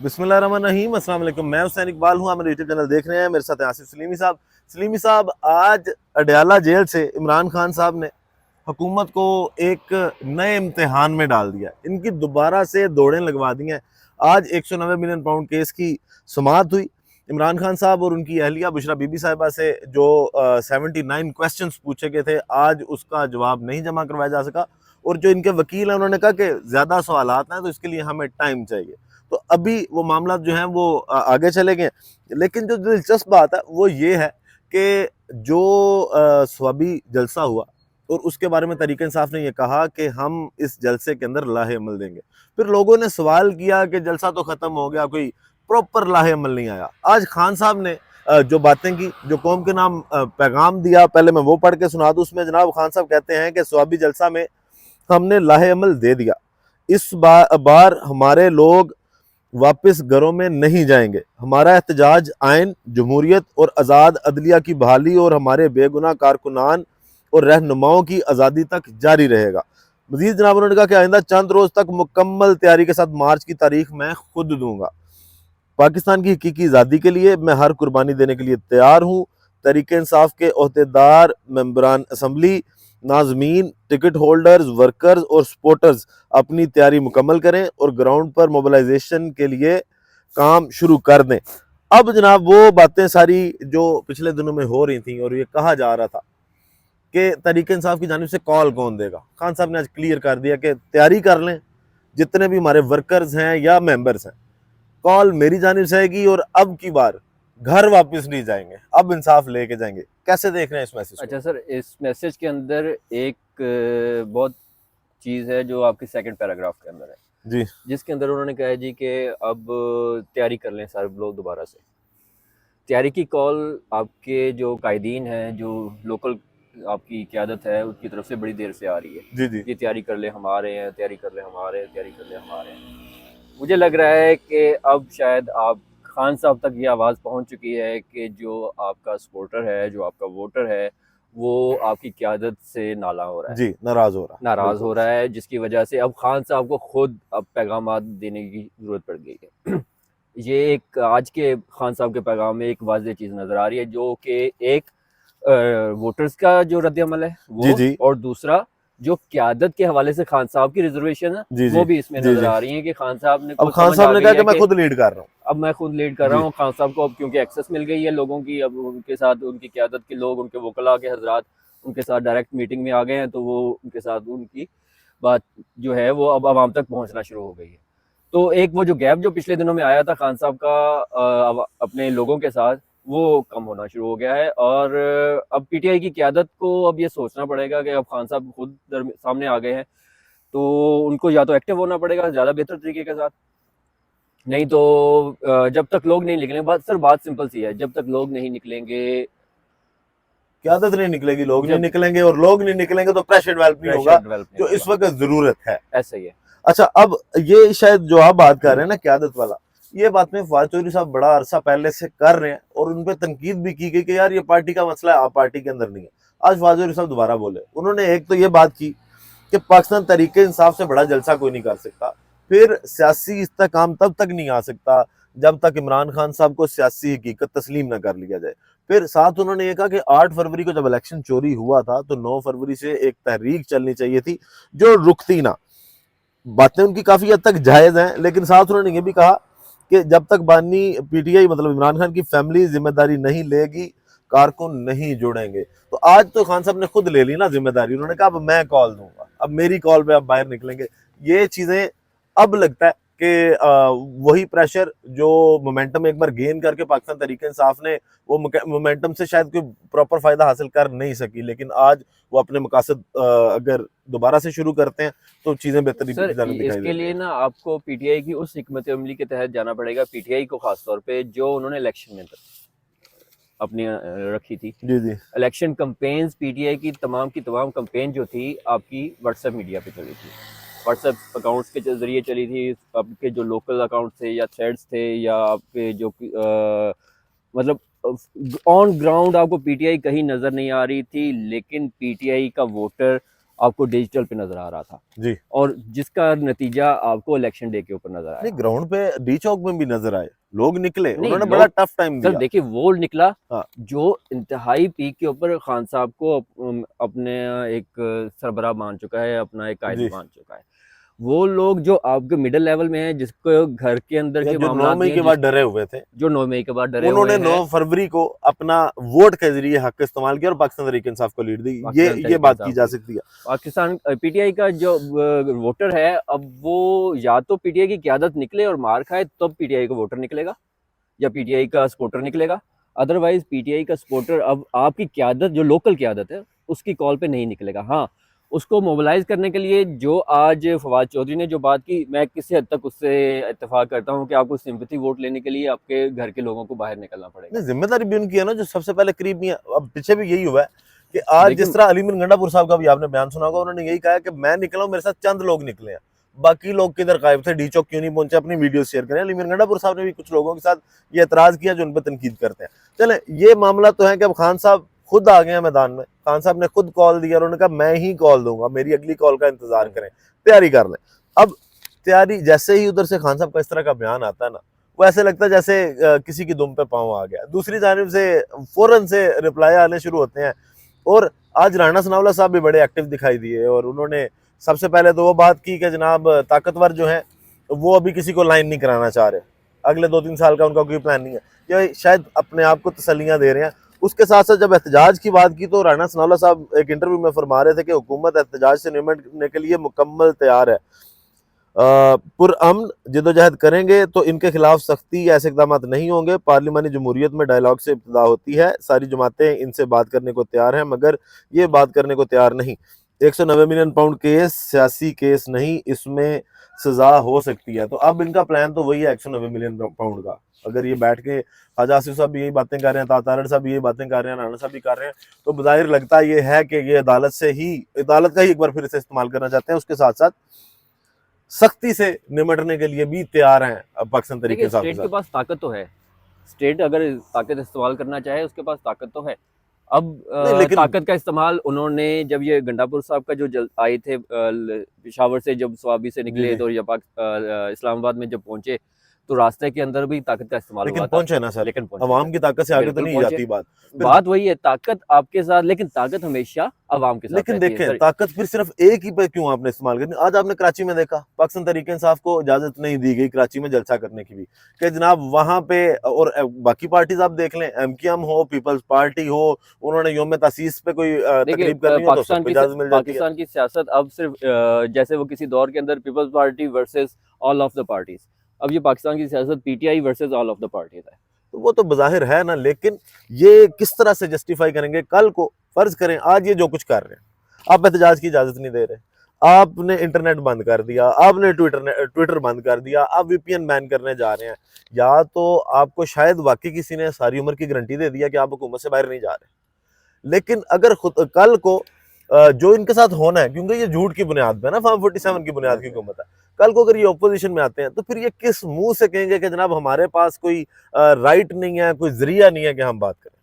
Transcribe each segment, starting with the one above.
बिस्मिल्लाहिर्रहमानिर्रहीम। अस्सलाम वालेकुम। मैं हुसैन इकबाल हूँ, आप मेरे यूट्यूब चैनल देख रहे हैं। मेरे साथ हैं आसिफ सलीमी साहब। सलीमी साहब, आज अडयाला जेल से इमरान खान साहब ने हुकूमत को एक नए इम्तिहान में डाल दिया। इनकी दोबारा से दौड़ें लगवा दी हैं। आज 190 मिलियन पाउंड केस की सुमात हुई। इमरान खान साहब और उनकी अहलिया बुशरा बीबी साहिबा से जो 79 क्वेश्चंस पूछे गए थे, आज उसका जवाब नहीं जमा करवाया जा सका। और जो इनके वकील हैं, उन्होंने कहा कि ज़्यादा सवालात हैं तो इसके लिए हमें टाइम चाहिए। तो अभी वो मामला जो हैं वो आगे चले गए। लेकिन जो दिलचस्प बात है वो ये है कि जो स्वाबी जलसा हुआ और उसके बारे में तहरीक इंसाफ ने ये कहा कि हम इस जलसे के अंदर लाहे अमल देंगे। फिर लोगों ने सवाल किया कि जलसा तो ख़त्म हो गया, कोई प्रॉपर लाहे अमल नहीं आया। आज खान साहब ने जो बातें की, जो कौम के नाम पैगाम दिया, पहले मैं वो पढ़ के सुना दूँ। उसमें जनाब खान साहब कहते हैं कि स्वाबी जलसा में हमने लाहे अमल दे दिया। इस बार हमारे लोग वापस घरों में नहीं जाएंगे। हमारा एहतजाज आइन, जमहूरियत और आज़ाद अदलिया की बहाली और हमारे बेगुनाह कारकुनान और रहनुमाओं की आज़ादी तक जारी रहेगा। मजीद जनाब उन्होंने कहा कि आइंदा चंद रोज तक मुकम्मल तैयारी के साथ मार्च की तारीख मैं खुद दूंगा। पाकिस्तान की हकीकी आज़ादी के लिए मैं हर कुर्बानी देने के लिए तैयार हूँ। तहरीक इंसाफ के ओहदेदार, मेंबरान असम्बली, नाजमीन, टिकट होल्डर्स, वर्कर्स और सपोर्टर्स अपनी तैयारी मुकम्मल करें और ग्राउंड पर मोबिलाइजेशन के लिए काम शुरू कर दें। अब जनाब वो बातें सारी जो पिछले दिनों में हो रही थी और ये कहा जा रहा था कि तहरीक इंसाफ की जानिब से कॉल कौन देगा, खान साहब ने आज क्लियर कर दिया कि तैयारी कर लें, जितने भी हमारे वर्कर्स हैं या मेंबर्स हैं, कॉल मेरी जानिब से आएगी और अब की बार घर वापस नहीं जाएंगे, अब इंसाफ लेके जाएंगे। कैसे देख रहे हैं इस मैसेज को? अच्छा सर, इस मैसेज के अंदर एक बहुत चीज़ है जो आपके सेकंड पैराग्राफ के अंदर है, जी जिसके अंदर उन्होंने कहा है जी कि अब तैयारी कर लें सारे लोग दोबारा से। तैयारी की कॉल आपके जो कायदीन हैं, जो लोकल आपकी क़यादत है, उसकी तरफ से बड़ी देर से आ रही है। जी जी ये तैयारी कर ले हम आ रहे हैं, तैयारी कर ले हम आ रहे हैं, तैयारी कर ले हम आ रहे हैं। मुझे लग रहा है कि अब शायद आप खान साहब तक ये आवाज़ पहुंच चुकी है कि जो आपका सपोर्टर है, जो आपका वोटर है, वो आपकी क़यादत से नाला हो रहा है, जी, नाराज हो रहा है, नाराज़ बिल्कुल। हो रहा है, जिसकी वजह से अब खान साहब को खुद अब पैगामात देने की ज़रूरत पड़ गई है। ये एक आज के खान साहब के पैगाम में एक वाज़ेह चीज़ नज़र आ रही है, जो कि एक वोटर्स का जो रद्द-ए-अमल है जी वो, जी और दूसरा जो क़यादत के हवाले से खान साहब की रिजर्वेशन है, जी जी वो भी इसमें जी नज़र जी। आ रही है कि खान साहब ने अब को खान समझ साहब आ ने गई कहा कि है मैं कि खुद लीड कर रहा हूँ। अब मैं खुद लीड कर रहा जी हूँ। खान साहब को अब क्योंकि एक्सेस मिल गई है लोगों की, अब उनके साथ उनकी क़यादत के लोग, उनके वकला के हज़रात उनके साथ डायरेक्ट मीटिंग में आ गए हैं, तो वो उनके साथ उनकी बात जो है वो अब आवाम तक पहुँचना शुरू हो गई है। तो एक वो जो गैप जो पिछले दिनों में आया था खान साहब का अपने लोगों के साथ, वो कम होना शुरू हो गया है। और अब पीटीआई की क़यादत को अब ये सोचना पड़ेगा कि अब खान साहब खुद सामने आ गए हैं, तो उनको या तो एक्टिव होना पड़ेगा ज़्यादा बेहतर तरीके के साथ, नहीं तो जब तक लोग नहीं निकलेंगे, बात सिंपल सी है, जब तक लोग नहीं निकलेंगे, क्यादत नहीं निकलेगी, लोग नहीं जब निकलेंगे, और लोग नहीं निकलेंगे तो प्रेशर डेवलप नहीं प्रेशर होगा, डेवलप नहीं जो इस होगा। वक्त जरूरत है। ऐसा ही है। अच्छा, अब ये शायद जो आप बात कर रहे हैं ना क्यादत वाला, ये बात में फवाद चौधरी साहब बड़ा अरसा पहले से कर रहे हैं और उन पर तनकीद भी की गई कि यार ये पार्टी का मसला है, आप पार्टी के अंदर नहीं है। आज फवाद चौधरी साहब दोबारा बोले, उन्होंने एक तो ये बात की कि पाकिस्तान तरीके इंसाफ से बड़ा जलसा कोई नहीं कर सकता। फिर सियासी इस्तेकाम तब तक नहीं आ सकता जब तक इमरान खान साहब को सियासी हकीकत तस्लीम न कर लिया जाए। फिर साथ उन्होंने ये कहा कि 8 फरवरी को जब इलेक्शन चोरी हुआ था तो 9 फरवरी से एक तहरीक चलनी चाहिए थी जो रुकती ना। बातें उनकी काफी हद तक जायज हैं, लेकिन साथ उन्होंने ये भी कहा कि जब तक बानी पीटीआई मतलब इमरान खान की फैमिली जिम्मेदारी नहीं लेगी, कारकुन नहीं जुड़ेंगे। तो आज तो खान साहब ने खुद ले ली ना जिम्मेदारी, उन्होंने कहा अब मैं कॉल दूंगा, अब मेरी कॉल पे आप बाहर निकलेंगे। ये चीजें अब लगता है कि वही प्रेशर जो मोमेंटम एक बार गेन करके पाकिस्तान तरीके इंसाफ ने, वो मोमेंटम से शायद कोई प्रॉपर फायदा हासिल कर नहीं सकी, लेकिन आज वो अपने मकासद अगर दोबारा से शुरू करते हैं तो चीजें बेहतरीन सर, की जानब दिखाई इसके देती लिए हैं। ना आपको पीटीआई की उस हिकमत अमली के तहत जाना पड़ेगा, पीटीआई को खास तौर पे, जो उन्होंने इलेक्शन में अपनी रखी थी। जी जी इलेक्शन कंपेन्स पीटीआई की तमाम कंपेन जो थी आपकी व्हाट्सएप मीडिया पे चली थी, व्हाट्सएप अकाउंट्स के जरिए चली थी। आपके जो लोकल अकाउंट थे या थ्रेड्स थे या आपके जो मतलब ऑन ग्राउंड आपको पीटीआई कहीं नज़र नहीं आ रही थी, लेकिन पीटीआई का वोटर आपको डिजिटल पे नजर आ रहा था जी। और जिसका नतीजा आपको इलेक्शन डे के ऊपर नजर आया। नहीं, ग्राउंड पे डी चौक में भी नजर आए, लोग निकले, नहीं उन्होंने बड़ा लोग, टफ टाइम सर दिया। देखिए वो निकला हाँ जो इंतहाई पीक के ऊपर खान साहब को अपने एक सरबराह मान चुका है, अपना एक कायद जी। मान चुका है। वो लोग जो आपके मिडिल लेवल में है, जिसको घर के अंदर या के जो 9 मामलात मई नहीं के है, बाद डरे हुए थे, जो 9 मई के बाद डरे हुए उन्होंने हैं, 9 फरवरी को अपना वोट के जरिए हक इस्तेमाल किया और पाकिस्तान तहरीक इंसाफ को लीड दी। पाकिस्तान ये तहरीक बात की इंसाफ जा की। सकती है। पाकिस्तान पीटीआई का जो वोटर है, अब वो या तो पीटीआई की क्यादत निकले और मार खाए तब पीटीआई का वोटर निकलेगा या पीटीआई का सपोर्टर निकलेगा। अदरवाइज पीटीआई का सपोर्टर अब आपकी क्यादत, जो लोकल क्यादत है, उसकी कॉल पे नहीं निकलेगा। हाँ, उसको मोबिलाइज करने के लिए जो आज फवाद चौधरी ने जो बात की, मैं किसी हद तक उससे इत्तेफाक करता हूँ कि आपको सिंपैथी वोट लेने के लिए आपके घर के लोगों को बाहर निकलना पड़ेगा। नहीं, जिम्मेदारी भी उनकी है ना, जो सबसे पहले करीब नहीं है। अब पीछे भी यही हुआ है कि आज जिस लेकिन तरह अली मीर गंडापुर साहब का भी आपने बयान सुना होगा, उन्होंने यही कहा कि मैं निकला हूं, मेरे साथ चंद लोग निकले हैं, बाकी लोग किधर गायब थे, डी चौक क्यों नहीं पहुंचे, अपनी वीडियो शेयर करें। अली मीर गंडापुर साहब ने भी कुछ लोगों के साथ ये एतराज किया जो उन पर तनकीद करते हैं। चले, ये मामला तो है कि अब खान साहब खुद आ गए हैं मैदान में। खान साहब ने खुद कॉल दिया और उन्होंने कहा मैं ही कॉल दूंगा, मेरी अगली कॉल का इंतजार करें, तैयारी कर लें। अब तैयारी जैसे ही उधर से खान साहब का इस तरह का बयान आता है ना, वो ऐसे लगता है जैसे किसी की दुम पे पांव आ गया। दूसरी जानिब से फौरन से रिप्लाई आने शुरू होते हैं। और आज राणा सनावला साहब भी बड़े एक्टिव दिखाई दिए और उन्होंने सबसे पहले तो वो बात की कि जनाब ताकतवर जो है वो अभी किसी को लाइन नहीं कराना चाह रहे, अगले 2-3 साल का उनका कोई प्लान नहीं है, या शायद अपने आप को तसल्लियां दे रहे हैं। उसके साथ साथ जब एहतजाज की बात की तो राणा सनावला साहब एक इंटरव्यू में फरमा रहे थे कि हुकूमत एहतजाज से निपटने के लिए मुकम्मल तैयार है, पुरअमन जदोजहद करेंगे तो इनके खिलाफ सख्ती या ऐसे इकदाम नहीं होंगे। पार्लिमानी जमहूरियत में डायलॉग से इब्तिदा होती है, सारी जमातें इनसे बात करने को तैयार हैं, मगर ये बात करने को तैयार नहीं। 190 मिलियन पाउंड केस सियासी केस नहीं, इसमें सजा हो सकती है। तो अब इनका प्लान तो वही है 190 मिलियन पाउंड का। अगर ये बैठ के ख्वाजा आसिफ साहब भी यही बातें कर रहे हैं, तातारड़ साहब भी यही बातें कर रहे हैं, राणा साहब भी कर रहे हैं, तो बज़ाहिर लगता ये है कि ये अदालत का ही एक बार फिर से इस्तेमाल करना चाहते हैं। उसके साथ साथ सख्ती से निपटने के लिए भी तैयार हैं पाकिस्तान तरीके देखिए, साथ। स्टेट के पास ताकत तो है, स्टेट अगर ताकत इस्तेमाल करना चाहे उसके पास ताकत तो है। अब नहीं, लेकिन ताकत का इस्तेमाल उन्होंने, जब ये गंडापुर साहब का जो आए थे पेशावर से, जब स्वाबी से जी निकले जी, तो या इस्लामाबाद में जब पहुंचे तो रास्ते के अंदर भी ताकत का इस्तेमाल लेकिन हुआ था, पहुंचे ना सर, लेकिन पहुंचे अवाम थे। की ताकत से आगे तो बिल्कुल नहीं पहुंचे। जाती बात। फिर बात वही है, ताकत आपके साथ, लेकिन ताकत हमेशा अवाम के साथ लेकिन रहती है देखें, सर। ताकत फिर सिर्फ एक ही पे क्यों आपने इस्तेमाल करनी। आज आपने कराची में देखा, पाकिस्तान तरीके इंसाफ को इजाजत नहीं दी गई कराची में जलसा करने की भी, कि जनाब वहां पे, और बाकी पार्टीज आप देख लें, एमक्यूएम हो, पीपल्स पार्टी हो, उन्होंने योम तासीस पे कोई देखिए, तकरीब करनी हो तो सबको इजाजत मिल जाती है। पाकिस्तान की सियासत अब सिर्फ जैसे वो किसी दौर के अंदर Peoples Party versus all of the parties, अब ये पाकिस्तान की सियासत PTI versus all of the parties है। तो वो तो बज़ाहिर है ना, लेकिन ये किस तरह से जस्टिफाई करेंगे कल को। फर्ज करें आज ये जो कुछ कर रहे हैं, आप एहतजाज की इजाजत नहीं दे रहे, आपने इंटरनेट बंद कर दिया, आपने ट्विटर बंद कर दिया, आप वीपीएन बैन करने जा रहे हैं, या तो आपको शायद वाकई किसी ने सारी उम्र की गारंटी दे दिया कि आप हुकूमत से बाहर नहीं जा रहे। लेकिन अगर खुद कल को जो इनके साथ होना है, क्योंकि ये झूठ की बुनियाद पे ना, फॉर्म 47 की बुनियाद की हुकूमत है, कल को अगर ये ऑपोजिशन में आते हैं तो फिर ये किस मुंह से कहेंगे कि जनाब हमारे पास कोई राइट नहीं है, कोई जरिया नहीं है कि हम बात करें।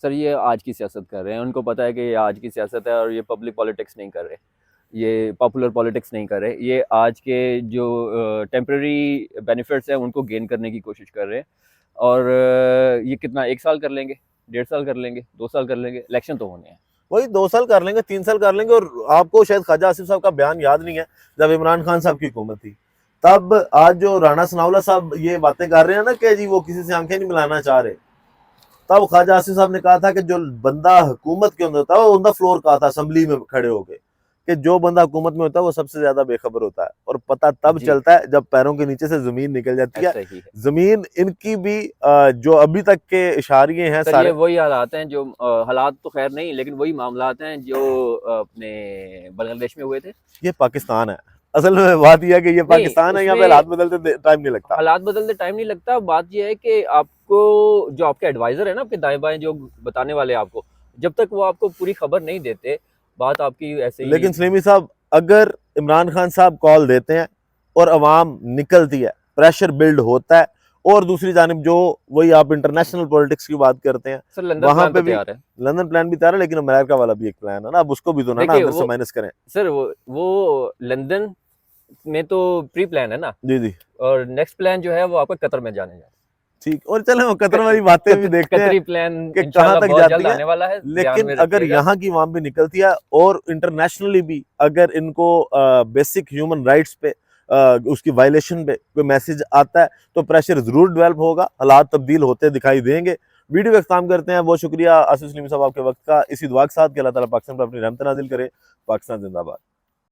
सर ये आज की सियासत कर रहे हैं, उनको पता है कि ये आज की सियासत है और ये पब्लिक पॉलिटिक्स नहीं कर रहे, ये पॉपुलर पॉलिटिक्स नहीं कर रहे, ये आज के जो टेम्पररी बेनिफिट्स हैं उनको गेन करने की कोशिश कर रहे हैं। और ये कितना, 1 साल कर लेंगे, 1.5 साल कर लेंगे, 2 साल कर लेंगे, इलेक्शन तो होने हैं। वही 2 साल कर लेंगे, 3 साल कर लेंगे। और आपको शायद ख्वाजा आसिफ साहब का बयान याद नहीं है, जब इमरान खान साहब की हुकूमत थी, तब आज जो राणा सनावला साहब ये बातें कर रहे हैं ना कि जी वो किसी से आंखें नहीं मिलाना चाह रहे, तब ख्वाजा आसिफ साहब ने कहा था कि जो बंदा हुकूमत के अंदर होता है वो ऑन द फ्लोर कहा था असेंबली में खड़े होके, कि जो बंदा हुकूमत में होता है वो सबसे ज्यादा बेखबर होता है, और पता तब जी। चलता है जब पैरों के नीचे से जमीन निकल जाती है। ऐसा ही है जमीन इनकी भी जो अभी तक के इशारे हैं सर, सारे, ये वही हालात हैं जो हालात तो खैर नहीं, लेकिन वही मामलात हैं जो अपने बांग्लादेश में हुए थे। ये पाकिस्तान है। असल में बात यह है कि ये पाकिस्तान है, यहाँ पे उसमें हालात बदलते टाइम नहीं लगता। हालात बदलते टाइम नहीं लगता। बात यह है कि आपको जो आपके एडवाइजर है ना, आपके दाएं बाएं जो बताने वाले आपको, जब तक वो आपको पूरी खबर नहीं देते, बात आपकी ऐसे ही। लेकिन सलीमी साहब, अगर इमरान खान साहब कॉल देते हैं और अवाम निकलती है, प्रेशर बिल्ड होता है और दूसरी जानिब जो वही आप इंटरनेशनल पॉलिटिक्स की बात करते हैं, सर लंदन वहां प्लान पे तो भी तैयार है। लंदन प्लान भी तैयार है, लेकिन अमेरिका वाला भी एक प्लान है ना, अब उसको भी तो ना देखिए अंदर से वो माइनस करें। सर वो लंदन में तो प्री प्लान है ना, जी जी और नेक्स्ट प्लान जो है वो आपका कतर में जाने का। ठीक। और चले वो कतर वाली बातें भी देखते हैं कतरी प्लान कि कहाँ इंशाल्लाह तक बहुत जाती जल्द है, आने वाला है, ध्यान लेकिन में अगर रखिएगा। यहाँ की वहां भी निकलती है और इंटरनेशनली भी अगर इनको बेसिक ह्यूमन राइट्स पे उसकी वायलेशन पे कोई मैसेज आता है तो प्रेशर जरूर डेवलप होगा, हालात तब्दील होते दिखाई देंगे। वीडियो का इख्तिताम करते हैं। बहुत शुक्रिया आसिफ सलीम साहब आपके वक्त का। इसी दुआ के साथ कि अल्लाह ताला पाकिस्तान पर अपनी रहमत नाजिल करे। पाकिस्तान जिंदाबाद।